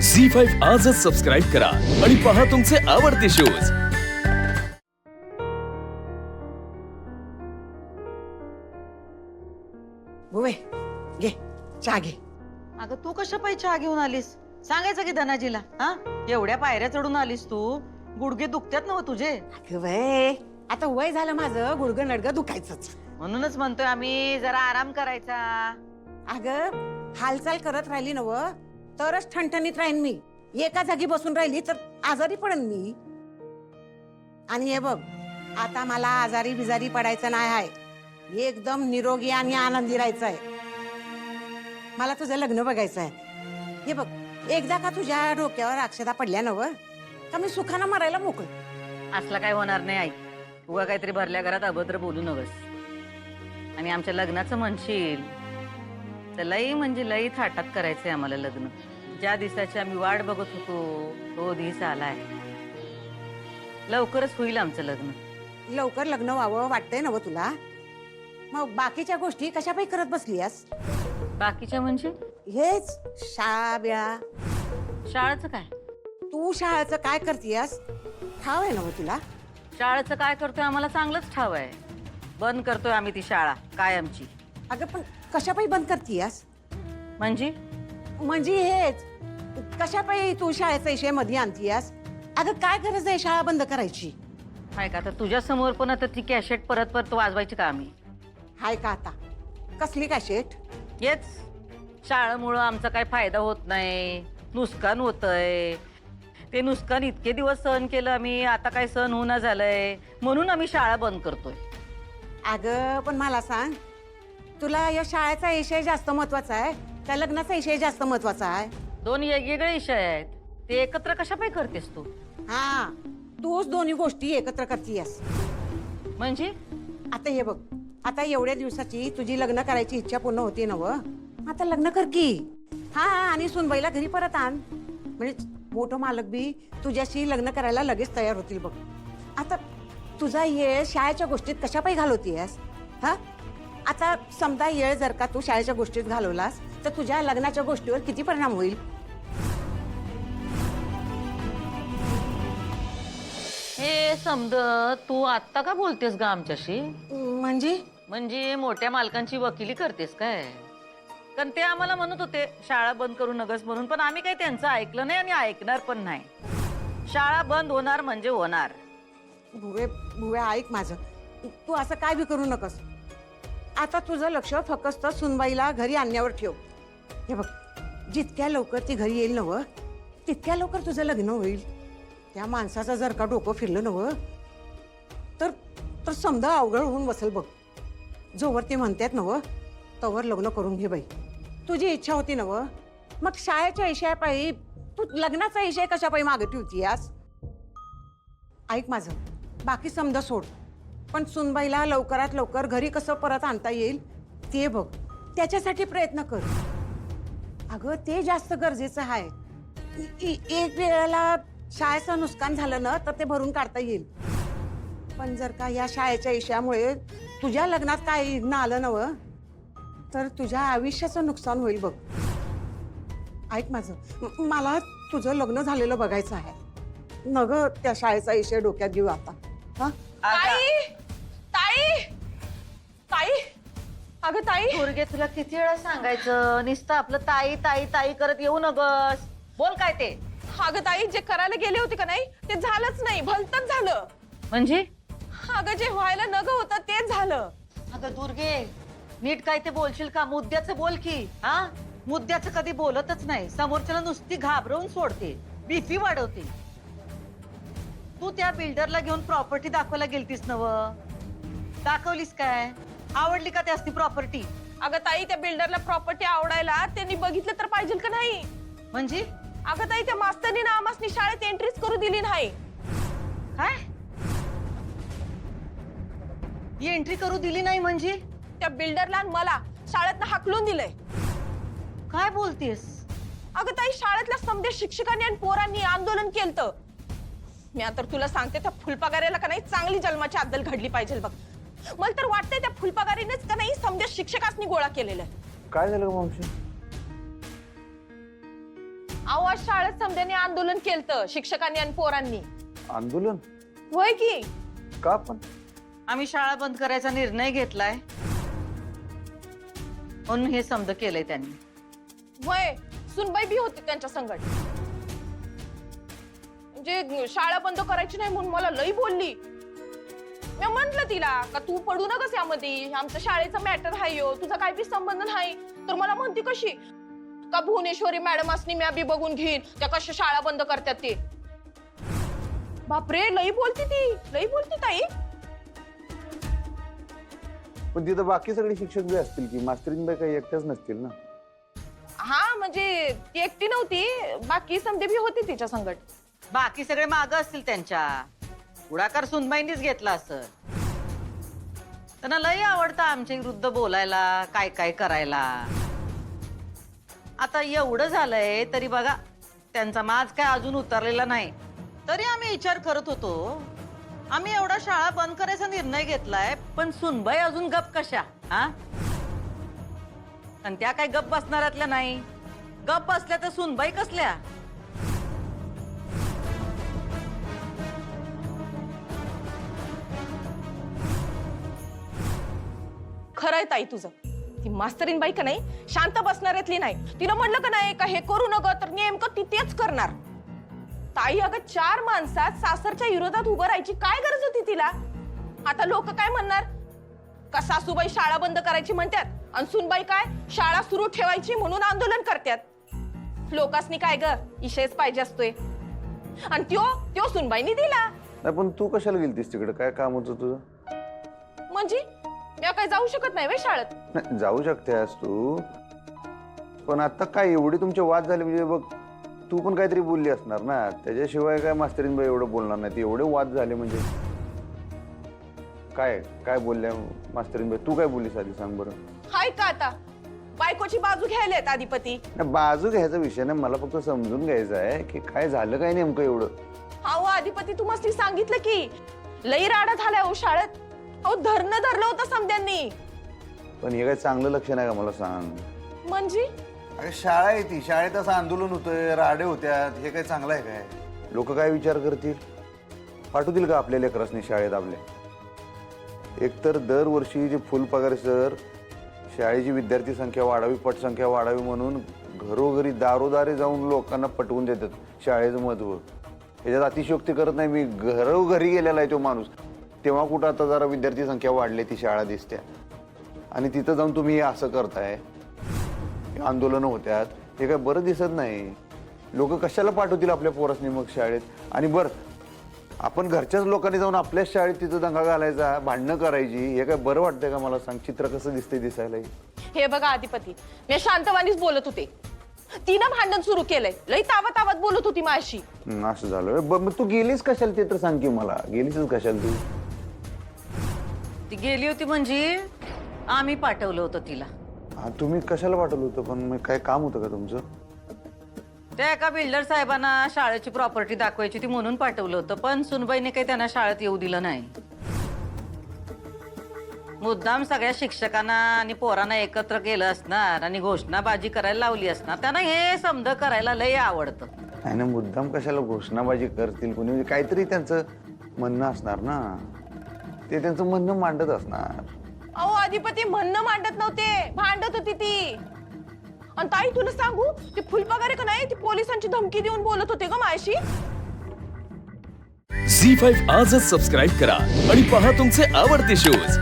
झी5 आजच सबस्क्राईब करा आणि पहा तुमचे आवडते शोज। बुवे घे चहा घे। अगं तू कशा पायी चहा घेऊन आलीस? सांगायचं की धनाजीला हा? एवढ्या पायऱ्या चढून आलीस तू, गुडघे दुखतात ना हो तुझे? अगं वय आता वय झालं माझं, गुडघं नडगं दुखायचंच। म्हणूनच म्हणतोय आम्ही जरा आराम करायचा। अगं हालचाल करत राहिली नव तरच ठणठणीत राहीन मी। एका जागी बसून राहिली तर आजारी पडेन मी। आणि हे बघ आता मला आजारी बिजारी पडायचं नाही आहे, एकदम निरोगी आणि आनंदी राहायचं आहे। मला तुझं लग्न बघायचं आहे। हे बघ एकदा का तुझ्या डोक्यावर अक्षता पडल्या नव का मी सुखानं मरायला मोकळ। असलं काय होणार नाही आई, उगा काहीतरी भरल्या घरात अभद्र बोलू नगस। आणि आमच्या लग्नाचं म्हणशील तर लई म्हणजे लई थाटात करायचंय आम्हाला लग्न। ज्या दिवसाची आम्ही वाट बघत होतो तो दिवस आलाय। लवकरच होईल आमचं लग्न। लवकर लग्न व्हावं वाटतंय नव तुला? मग बाकीच्या गोष्टी कशा पायी करत बसलीस? बाकीच्या म्हणजे हेच शाळा बिळा। शाळेचं काय? तू शाळेचं काय करतीयस ठाव आहे ना तुला? शाळेचं काय करतोय आम्हाला चांगलंच ठाव आहे। बंद करतोय आम्ही ती शाळा काय आमची। अगं पण कशा पायी बंद करतीयस? म्हणजे हेच कशा पायी तू शाळेचा विषय मध्ये आणतीयस? अगं काय गरज आहे शाळा बंद करायची? हाय का आता तुझ्या समोर पण आता ती कॅसेट परत परत वाजवायची का आम्ही? हाय का आता कसली कॅसेट? हेच शाळेमुळं आमचा काय फायदा होत नाही, नुकसान होतंय। ते नुकसान इतके दिवस सहन केलं आम्ही, आता काय सहन होणं झालंय म्हणून आम्ही शाळा बंद करतोय। अगं पण मला सांग, तुला या शाळेचा विषय जास्त महत्वाचा आहे त्या लग्नाचा विषय जास्त महत्वाचा आहे? दोन वेगवेगळे विषय आहेत, ते एकत्र कशा पायी करतेस तू? हा तूच दोन्ही गोष्टी एकत्र करतीयस म्हणजे? आता हे बघ, आता एवढ्या दिवसाची तुझी लग्न करायची इच्छा पूर्ण होती नव, आता लग्न कर की। हा आणि सुनबाईला घरी परत आण, म्हणजे मोठं मालक बी तुझ्याशी लग्न करायला लगेच तयार होतील बघ। आता तुझा येळ शाळेच्या गोष्टीत कशा पायी घालवतीयस? हा आता समजा येळ जर का तू शाळेच्या गोष्टीत घालवलास तर तुझ्या लग्नाच्या गोष्टीवर किती परिणाम होईल? हे समज तू आत्ता का बोलतेस ग आमच्याशी? म्हणजे मोठ्या मालकांची वकिली करतेस काय? कारण ते आम्हाला म्हणत होते शाळा बंद करू नगस म्हणून, पण आम्ही काही त्यांचं ऐकलं नाही आणि ऐकणार पण नाही। शाळा बंद होणार म्हणजे होणार। भुवे भुवे ऐक माझं, तू असं काय बी करू नकस। आता तुझं लक्ष फक्त सुनबाईला घरी आणण्यावर ठेव। हे बघ जितक्या लवकर ती घरी येईल नव तितक्या लवकर तुझं लग्न होईल। त्या माणसाचं जर का डोकं फिरलं नव तर तर समजा अवघड होऊन बसेल बघ। जोवर ते म्हणतात नव तोवर लग्न करून घे बाई। तुझी इच्छा होती नव, मग शाळेच्या विषयापायी तू लग्नाचा विषय कशा पायी मागे ठेवतीयास? ऐक माझं, बाकी समजा सोड, पण सुनबाईला लवकरात लवकर घरी कसं परत आणता येईल ते बघ, त्याच्यासाठी प्रयत्न कर। अगं ते जास्त गरजेचं आहे। एक वेळेला शाळेचं नुकसान झालं ना तर ते भरून काढता येईल, पण जर का या शाळेच्या विषयामुळे तुझ्या लग्नात काय विघ्न आलं नव तर तुझ्या आयुष्याचं नुकसान होईल बघ। ऐक माझं, मला तुझं लग्न झालेलं बघायचं आहे नग, त्या शाळेचा विषय डोक्यात घेऊ आता। हा ताई ताई ताई, अगं ताई पोरगे तुला किती वेळा सांगायचं नुसतं आपलं ताई ताई ताई करत येऊ नगस। बोल काय ते? अगं ताई जे करायला गेले होते का नाही ते झालंच नाही, भलतच झालं। म्हणजे? अगं जे व्हायला नग होतं तेच झालं। अगं दुर्गे नीट काय ते बोलशील का? मुद्द्याचं बोल की। हा मुद्द्याचं कधी बोलतच नाही, समोरच्याला नुसती घाबरवून सोडते, बीपी वाढवते। तू त्या बिल्डरला घेऊन प्रॉपर्टी दाखवायला गेलतीस नव, दाखवलीस काय? आवडली का त्यासनी प्रॉपर्टी? अगं ताई त्या बिल्डरला प्रॉपर्टी आवडायला त्यांनी बघितलं तर पाहिजे का नाही? म्हणजे? अगं ताई त्या मास्तरनी ना आम्हासनी शाळेत एंट्रीच करू दिली नाही। काय? ही एंट्री करू दिली नाही म्हणजे? त्या बिल्डरला मला शाळेतनं हाकलून दिलंय। काय बोलतेस? अगं ताई शाळेतल्या समध्या शिक्षकांनी आणि पोरांनी आंदोलन केलं। मी आता तुला सांगते त्या फुलपगाराला का नाही चांगली जन्माची अद्दल घडली पाहिजे बघ। मला तर वाटतंय त्या फुलपगारीनेच का नाही समध्या शिक्षकांनी गोळा केलेलं आहे। काय झालं मावशी? आवाज शाळेत समद्याने आंदोलन केलं शिक्षकांनी आणि पोरांनी. आंदोलन होय की. का पण? आम्ही शाळा बंद करायचा निर्णय घेतलाय म्हणून हे समज केलंय त्यांनी. होय, सुनबाई बी होती त्यांच्या संगत. म्हणजे शाळा बंद करायची नाही म्हणून मला लई बोलली. मी म्हंटल तिला का तू पडू नकस यामध्ये, आमचं शाळेचं मॅटर हाय हो, तुझा काय बी संबंध नाही. तर मला म्हणती कशी का भुवनेश्वरी मॅडम असनी मी बी बघून घेईन त्या कशा शाळा बंद करतात ते. बापरे, लई बोलती ती, लई बोलती ताई. पण तिथं बाकी सगळे शिक्षक बी असतील की, मास्तरीनबाई काही एकट्याच नसतील ना? हा म्हणजे ती एकटी नव्हती, बाकी समजे बी होती तिच्या संगत. बाकी सगळे माग असतील त्यांच्या. पुढाकार सुनबाईंनीच घेतला असं. त्यांना लई आवडतं आमच्या विरुद्ध बोलायला, काय काय करायला. आता एवढं झालंय तरी बघा त्यांचा माज काय अजून उतरलेला नाही. तरी आम्ही विचार करत होतो, आम्ही एवढा शाळा बंद करायचा निर्णय घेतलाय पण सुनबाई अजून गप कशा? हा, आणि त्या काय गप बसणाऱ्यातल्या नाही. गप बसल्या तर सुनबाई कसल्या? खरंय ताई तुझं. ती मास्तरीन बाई का नाही शांत बसणाऱ्यातली नाही. तिला म्हणलं का नाही का हे करू नका तर नेमकं ती तेच करणार. ताई अगं 4 माणसात सासरच्या विरोधात उभं राहायची काय गरज होती तिला? आता लोक काय म्हणणार का सासूबाई शाळा बंद करायची म्हणतात आणि सुनबाई काय शाळा सुरू ठेवायची म्हणून आंदोलन करतात. लोकांनी काय ग इशेच पाहिजे असतोय आणि त्यो सुनबाईनी दिला. नाही पण तू कशाला गेलतीस तिकडे? काय काम होतं तुझं? म्हणजे मी काय जाऊ शकत नाही वे शाळेत? नाही, जाऊ शकतेस तू, पण आता काय एवढे तुमचे वाद झाले म्हणजे बघ, तू पण काहीतरी बोलली असणार ना. त्याच्याशिवाय काय मास्तरीनबाई एवढं बोलणार नाही. ते एवढे वाद झाले म्हणजे काय काय बोलल्या मास्तरीनबाई? तू काय बोललीस आधी सांग बरं. हाय का आता बायकोची बाजू घ्यायलेत अधिपती? नाही, बाजू घ्यायचा विषय नाही, मला फक्त समजून घ्यायचं आहे की काय झालं काय नेमकं एवढं. अहो अधिपती तू मस्ती सांगितलं की लई राडा झालाय हो शाळेत. अहो धरलं होतं समद्यांनी. पण हे काय चांगलं लक्षण आहे का मला सांग? म्हणजे अरे शाळा आहे ती, शाळेत असं आंदोलन होतंय, राडे होत्यात, हे काय चांगलं आहे काय? लोक काय विचार करतील? पाठवतील का आपल्या लेकरांनी शाळेत आपल्या? एकतर दरवर्षी जे फुलपगार सर शाळेची विद्यार्थी संख्या वाढावी, पटसंख्या वाढावी म्हणून घरोघरी दारोदारी जाऊन लोकांना पटवून देतात शाळेचं महत्व. ह्याच्यात अतिशयोक्ती करत नाही मी. घरोघरी गेलेला आहे तो माणूस. तेव्हा कुठं आता जरा विद्यार्थी संख्या वाढली, ती शाळा दिसते आणि तिथं जाऊन तुम्ही हे असं करताय, आंदोलनं होत्यात, हे काय बरं दिसत नाही. लोक कशाला पाठवतील आपल्या पोरासनी मग शाळेत? आणि बरं आपण घरच्याच लोकांनी जाऊन आपल्याच शाळेत तिथं दंगा घालायचा, भांडणं करायची, हे काय बरं वाटतंय का? मला सांग, चित्र कसं दिसतंय दिसायला? हे बघा अधिपती, मी शांतवानीच बोलत होते. तिनं भांडण सुरू केलंय, लई तावत बोलत होती माझी. असं झालं? मग तू गेलीस कशाला ते तर सांग की मला. गेलीसच कशाला तू? ती गेली होती म्हणजे आम्ही पाठवलं होतं तिला. हा, तुम्ही कशाला पाठवलं होतं? पण मग काय काम होतं का तुमचं? त्या एका बिल्डर साहेबांना शाळेची प्रॉपर्टी दाखवायची होती म्हणून पाठवलं होतं, पण सुनबाईने काही त्यांना शाळेत येऊ दिलं नाही. मुद्दाम सगळ्या शिक्षकांना आणि पोरांना एकत्र केलं असणार आणि घोषणाबाजी करायला लावली असणार. त्यांना हे समज करायला लय आवडतं. नाही ना, मुद्दाम कशाला घोषणाबाजी करतील कोणी? म्हणजे काहीतरी त्यांचं म्हणणं असणार ना, ते त्यांचं म्हणणं मांडत असणार. अहो अधिपती म्हणणं मांडत नव्हते, भांडत होती ती. आणि ताई तुला सांगू, ती फुलपगारे का नाही ती पोलिसांची धमकी देऊन बोलत होते ग माझ्याशी. झी5 आजच सबस्क्राईब करा आणि पहा तुमचे आवडते शोज